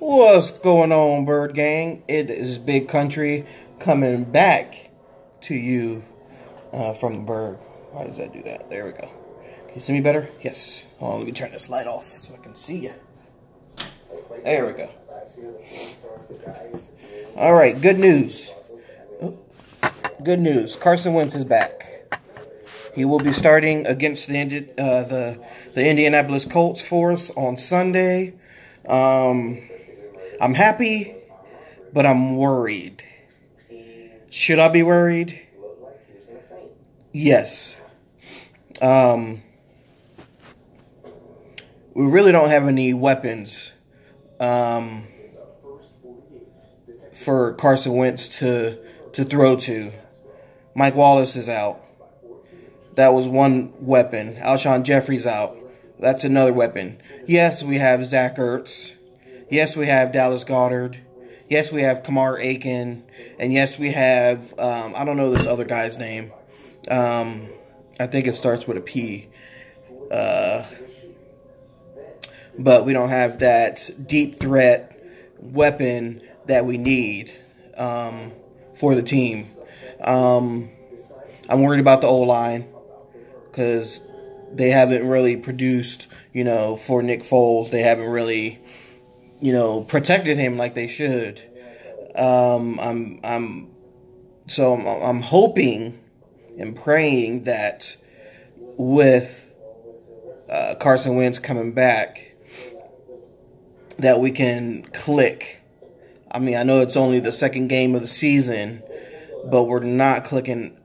What's going on, Bird Gang? It is Big Country coming back to you from the Berg. Why does that do that? There we go. Can you see me better? Yes. Hold on, let me turn this light off so I can see you. There we go. All right, good news. Good news. Carson Wentz is back. He will be starting against the Indianapolis Colts for us on Sunday. I'm happy, but I'm worried. Should I be worried? Yes. We really don't have any weapons for Carson Wentz to throw to. Mike Wallace is out. That was one weapon. Alshon Jeffrey's out. That's another weapon. Yes, we have Zach Ertz. Yes, we have Dallas Goedert. Yes, we have Kamar Aiken. And yes, we have, I don't know this other guy's name. I think it starts with a P. But we don't have that deep threat weapon that we need for the team. I'm worried about the O-line because they haven't really produced, for Nick Foles. They haven't really, protected him like they should. I'm hoping and praying that with Carson Wentz coming back, that we can click. I mean, I know it's only the second game of the season, but we're not clicking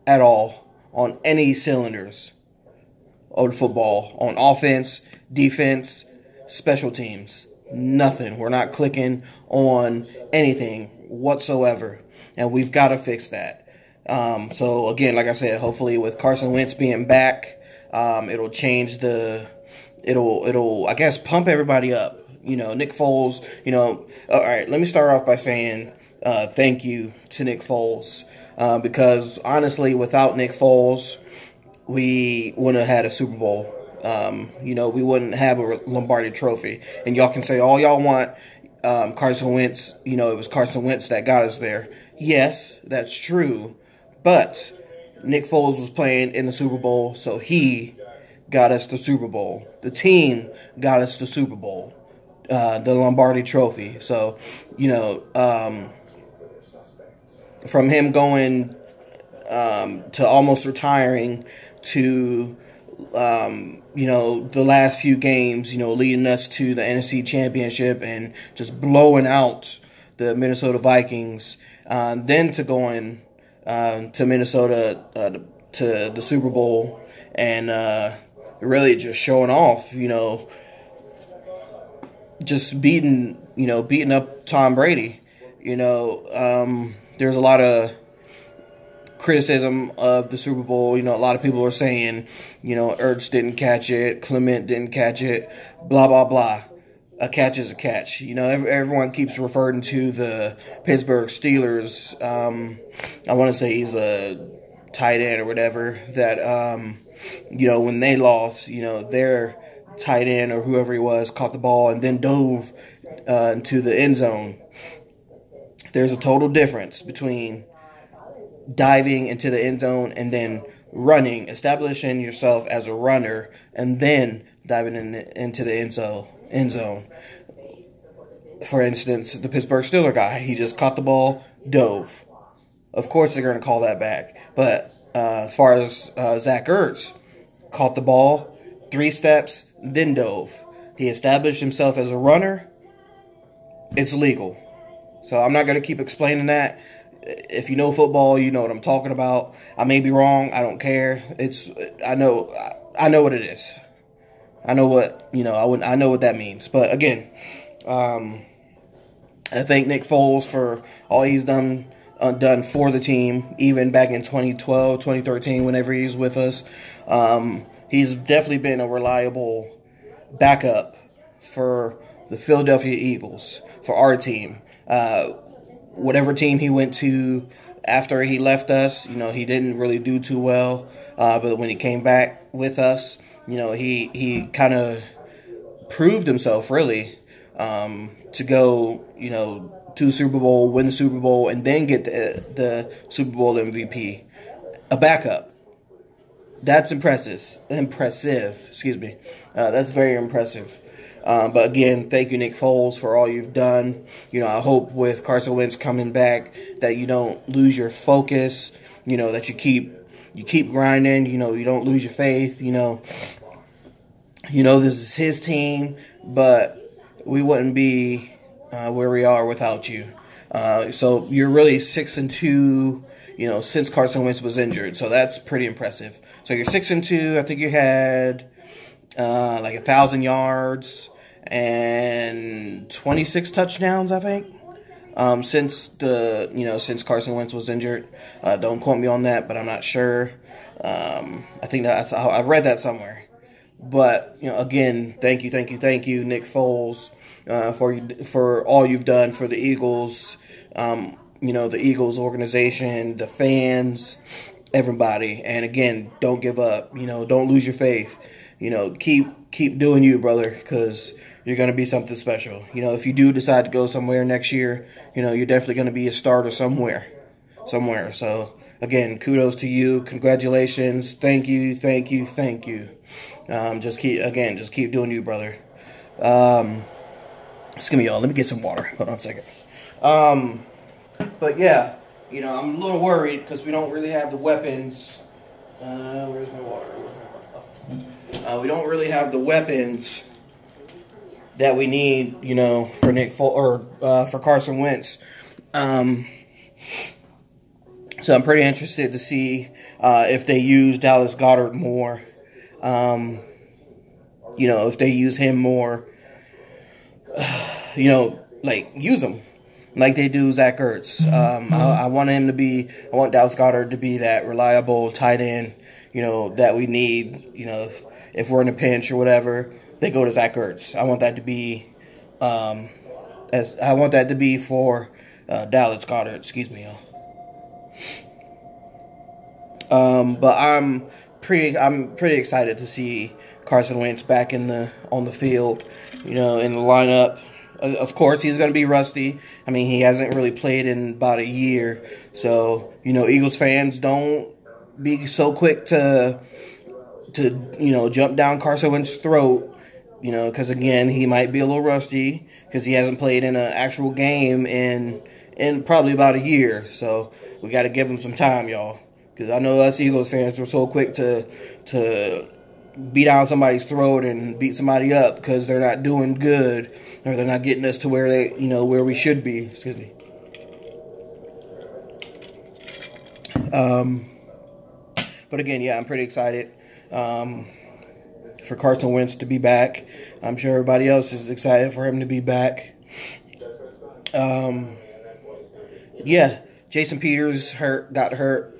at all on any cylinders of football, on offense, defense, special teams. Nothing. We're not clicking on anything whatsoever, and we've got to fix that. So again, like I said, hopefully with Carson Wentz being back, it'll change it'll I guess pump everybody up. Nick Foles. All right. Let me start off by saying thank you to Nick Foles because honestly, without Nick Foles, we wouldn't have had a Super Bowl. We wouldn't have a Lombardi trophy. And y'all can say all y'all want. Carson Wentz, it was Carson Wentz that got us there. Yes, that's true. But Nick Foles was playing in the Super Bowl, so he got us the Super Bowl. The team got us the Super Bowl, the Lombardi trophy. So, from him going to almost retiring to the last few games, leading us to the NFC Championship and just blowing out the Minnesota Vikings, then to going to Minnesota to the Super Bowl and really just showing off, just beating up Tom Brady. There's a lot of criticism of the Super Bowl. A lot of people are saying, Ertz didn't catch it, Clement didn't catch it, blah, blah, blah. A catch is a catch. Everyone keeps referring to the Pittsburgh Steelers. I want to say he's a tight end or whatever, that, when they lost, their tight end or whoever he was caught the ball and then dove into the end zone. There's a total difference between diving into the end zone and then running, establishing yourself as a runner, and then diving into the end zone. For instance, the Pittsburgh Steelers guy, he just caught the ball, dove. Of course, they're going to call that back. But as far as Zach Ertz, caught the ball, 3 steps, then dove. He established himself as a runner. It's legal. So I'm not going to keep explaining that. If you know football, you know what I'm talking about. I may be wrong. I don't care. I know what it is. I know what, I know what that means. But again, I thank Nick Foles for all he's done for the team, even back in 2012, 2013, whenever he was with us. He's definitely been a reliable backup for the Philadelphia Eagles, for our team. Whatever team he went to after he left us, he didn't really do too well. But when he came back with us, he kind of proved himself, really. to go, to Super Bowl, win the Super Bowl, and then get the Super Bowl MVP. A backup. That's impressive. Excuse me. That's very impressive. But again, thank you, Nick Foles, for all you've done. I hope with Carson Wentz coming back that you don't lose your focus. That you keep grinding. You don't lose your faith. This is his team, but we wouldn't be where we are without you. So you're really 6-2. Since Carson Wentz was injured, so that's pretty impressive. So you're 6-2. I think you had like 1,000 yards and 26 touchdowns. I think since since Carson Wentz was injured. Don't quote me on that, but I'm not sure. I think that I read that somewhere. But again, thank you, Nick Foles, for all you've done for the Eagles. The Eagles organization, the fans, everybody. And again, don't give up. Don't lose your faith. Keep doing you, brother, because you're going to be something special. If you do decide to go somewhere next year, you're definitely going to be a starter somewhere. So again, kudos to you. Congratulations. Thank you. Just keep doing you, brother. Excuse me, y'all. Let me get some water. Hold on a second. But yeah, I'm a little worried because we don't really have the weapons. Where's my water? We don't really have the weapons that we need, for Nick for Carson Wentz. So I'm pretty interested to see if they use Dallas Goedert more. If they use him more. Use him like they do Zach Ertz. I want Dallas Goedert to be that reliable tight end, that we need. If we're in a pinch or whatever, they go to Zach Ertz. I want that to be for Dallas Goedert. Excuse me, y'all. But I'm pretty excited to see Carson Wentz back on the field, in the lineup. Of course, he's going to be rusty. I mean, he hasn't really played in about a year. So, Eagles fans, don't be so quick to jump down Carson Wentz's throat, because, again, he might be a little rusty because he hasn't played in an actual game in probably about a year. So, we got to give him some time, y'all, because I know us Eagles fans are so quick to beat down somebody's throat and beat somebody up because they're not doing good or they're not getting us to where where we should be. Excuse me. But again, yeah, I'm pretty excited for Carson Wentz to be back. I'm sure everybody else is excited for him to be back. Yeah, Jason Peters got hurt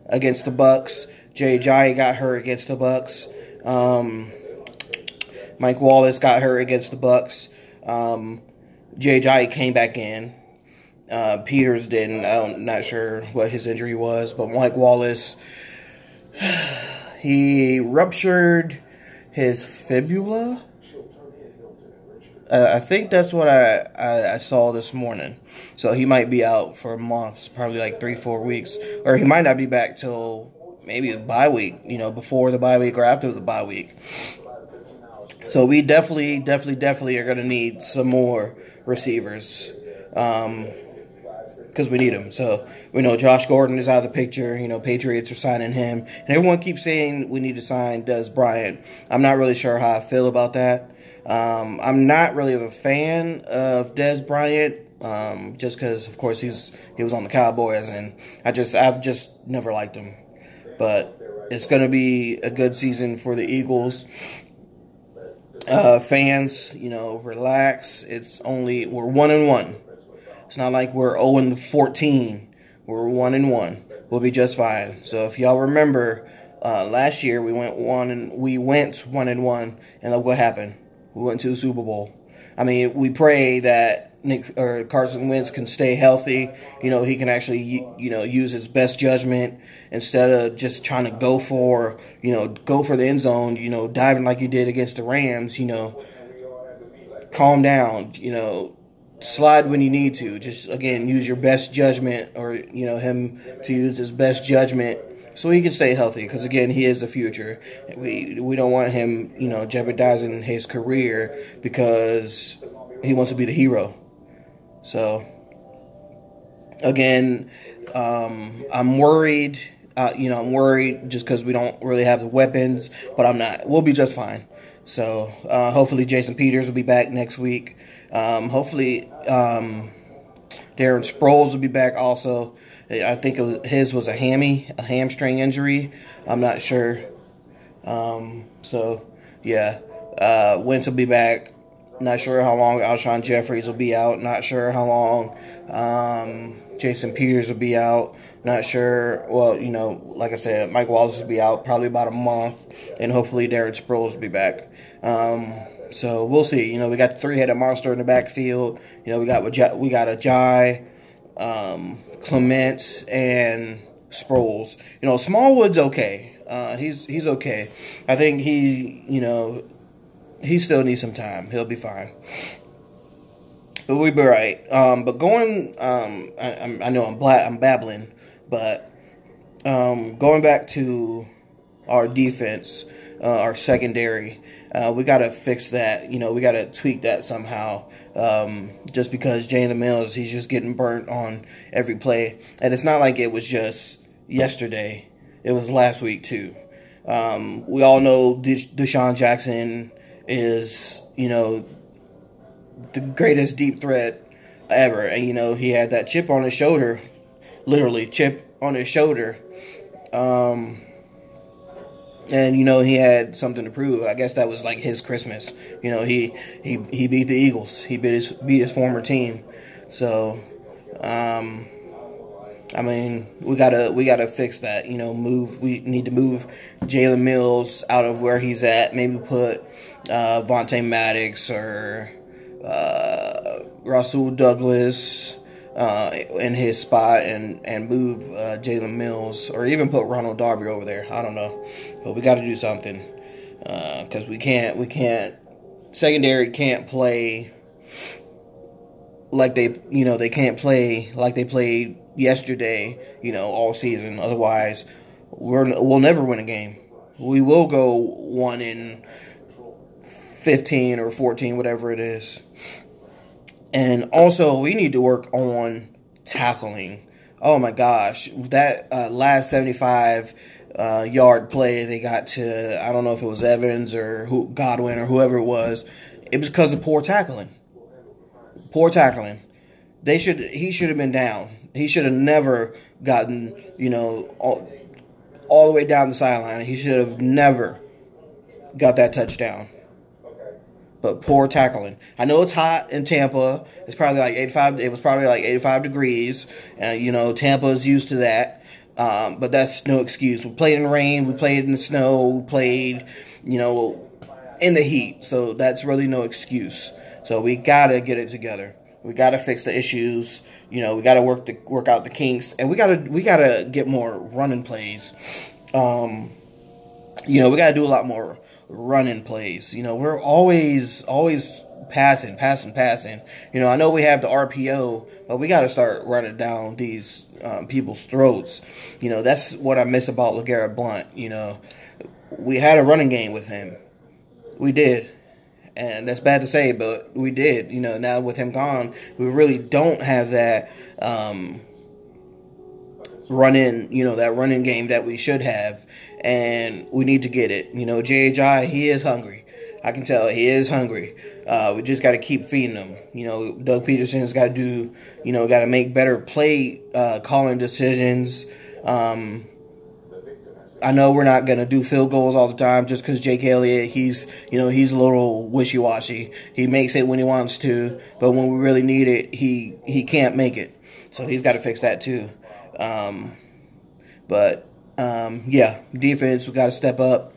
against the Bucks. Jay Ajayi got hurt against the Bucks. Mike Wallace got hurt against the Bucks. Jay Ajayi came back in. Peters didn't. I'm not sure what his injury was, but Mike Wallace, he ruptured his fibula. I think that's what I saw this morning. So he might be out for a month, probably like 3-4 weeks, or he might not be back till maybe the bye week, before the bye week or after the bye week. So we definitely are going to need some more receivers because we need them. So we know Josh Gordon is out of the picture. Patriots are signing him. And everyone keeps saying we need to sign Dez Bryant. I'm not really sure how I feel about that. I'm not really a fan of Dez Bryant just because, of course, he was on the Cowboys, and I've just never liked him. But it's going to be a good season for the Eagles. Fans, relax. We're 1-1. It's not like we're 0-14. We're 1-1. We'll be just fine. So if y'all remember, last year we went 1-1, and look what happened. We went to the Super Bowl. I mean, we pray that Carson Wentz can stay healthy. He can actually, use his best judgment instead of just trying to go for the end zone, diving like he did against the Rams, calm down, slide when you need to. Just, again, use your best judgment, or, him to use his best judgment so he can stay healthy. Because, again, he is the future. We don't want him, jeopardizing his career because he wants to be the hero. So, again, I'm worried. I'm worried just because we don't really have the weapons, but I'm not. We'll be just fine. So, hopefully Jason Peters will be back next week. Hopefully Darren Sproles will be back also. I think his was a hamstring injury. I'm not sure. So, yeah. Wentz will be back. Not sure how long Alshon Jeffries will be out. Not sure how long Jason Peters will be out. Not sure. Well, like I said, Mike Wallace will be out probably about a month, and hopefully Darren Sproles will be back. So we'll see. We got the three-headed monster in the backfield. We got Ajay, Clements, and Sproles. Smallwood's okay. He's okay. I think he still needs some time. He'll be fine. But we'll be right. But going, I know I'm babbling, but going back to our defense, our secondary, we got to fix that. We got to tweak that somehow. Just because Jalen Mills, he's just getting burnt on every play. And it's not like it was just yesterday. It was last week too. We all know Deshaun Jackson is, the greatest deep threat ever. And, he had that chip on his shoulder, literally chip on his shoulder. And, he had something to prove. I guess that was like his Christmas. He beat the Eagles. He beat his former team. So, we gotta fix that. We need to move Jalen Mills out of where he's at. Maybe put Vontae Maddox or Rasul Douglas in his spot, and move Jalen Mills, or even put Ronald Darby over there. I don't know, but we got to do something because we can't. Secondary can't play like they can't play like they played yesterday, all season. Otherwise, we'll never win a game. We will go 1-15 or 14, whatever it is. And also, we need to work on tackling. Oh my gosh, that last 75-yard play they got to, I don't know if it was Evans or Godwin or whoever it was. It was because of poor tackling. Poor tackling. He should have been down. He should have never gotten, all the way down the sideline. He should have never got that touchdown. But poor tackling. I know it's hot in Tampa. It's probably like 85. It was probably like 85 degrees. And, Tampa is used to that. But that's no excuse. We played in the rain. We played in the snow. We played, in the heat. So that's really no excuse. So we got to get it together. We got to fix the issues. We got to work out the kinks. And we got to get more running plays. We got to do a lot more running plays. We're always passing. I know we have the RPO, but we got to start running down these people's throats. That's what I miss about LeGarrette Blount. We had a running game with him. We did. And that's bad to say, but we did. Now with him gone, we really don't have that that running game that we should have, and we need to get it. J.H.I., he is hungry. I can tell he is hungry. We just got to keep feeding him. Doug Peterson's got to do, got to make better play calling decisions. I know we're not going to do field goals all the time just because Jake Elliott, he's a little wishy-washy. He makes it when he wants to, but when we really need it, he can't make it. So he's got to fix that too. Defense, we got to step up.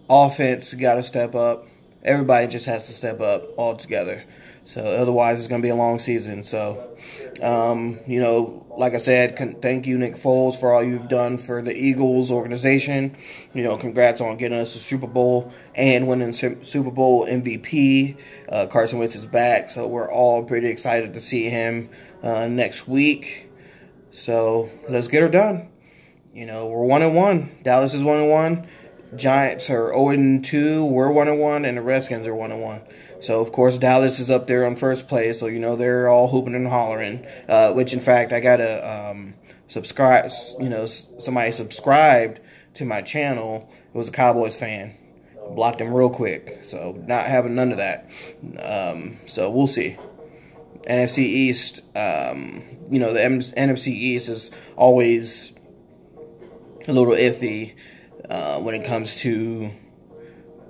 Offense, got to step up. Everybody just has to step up all together. So otherwise, it's going to be a long season. So, you know, like I said, thank you, Nick Foles, for all you've done for the Eagles organization. You know, congrats on getting us the Super Bowl and winning Super Bowl MVP. Carson Wentz is back, so we're all pretty excited to see him next week. So let's get her done. You know, we're 1-1. Dallas is 1-1. Giants are 0-2. We're 1-1, and the Redskins are 1-1. So of course Dallas is up there on first place. So you know they're all hooping and hollering. Which in fact I gotta subscribe. You know, somebody subscribed to my channel. It was a Cowboys fan. Blocked him real quick. So not having none of that. So we'll see. NFC East. You know the NFC East is always a little iffy when it comes to,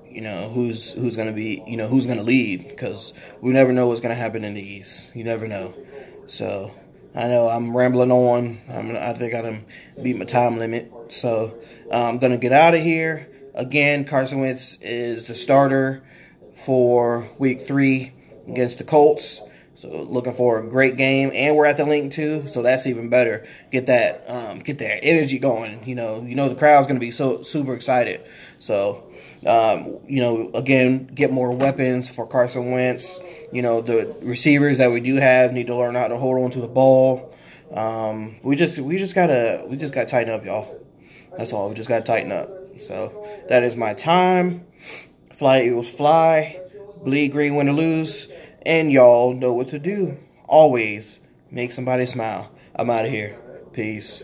you know, who's going to be, you know, who's going to lead, because we never know what's going to happen in the East. You never know. So I know I'm rambling on. I think I done beat my time limit. So I'm going to get out of here. Again, Carson Wentz is the starter for Week 3 against the Colts. So looking for a great game, and we're at the link too, so that's even better. Get that energy going. You know the crowd's gonna be so super excited. So you know, again, get more weapons for Carson Wentz. You know, the receivers that we do have need to learn how to hold on to the ball. We just gotta tighten up, y'all. That's all. We just gotta tighten up. So that is my time. Fly Eagles fly. Bleed green, win or lose. And y'all know what to do. Always make somebody smile. I'm out of here. Peace.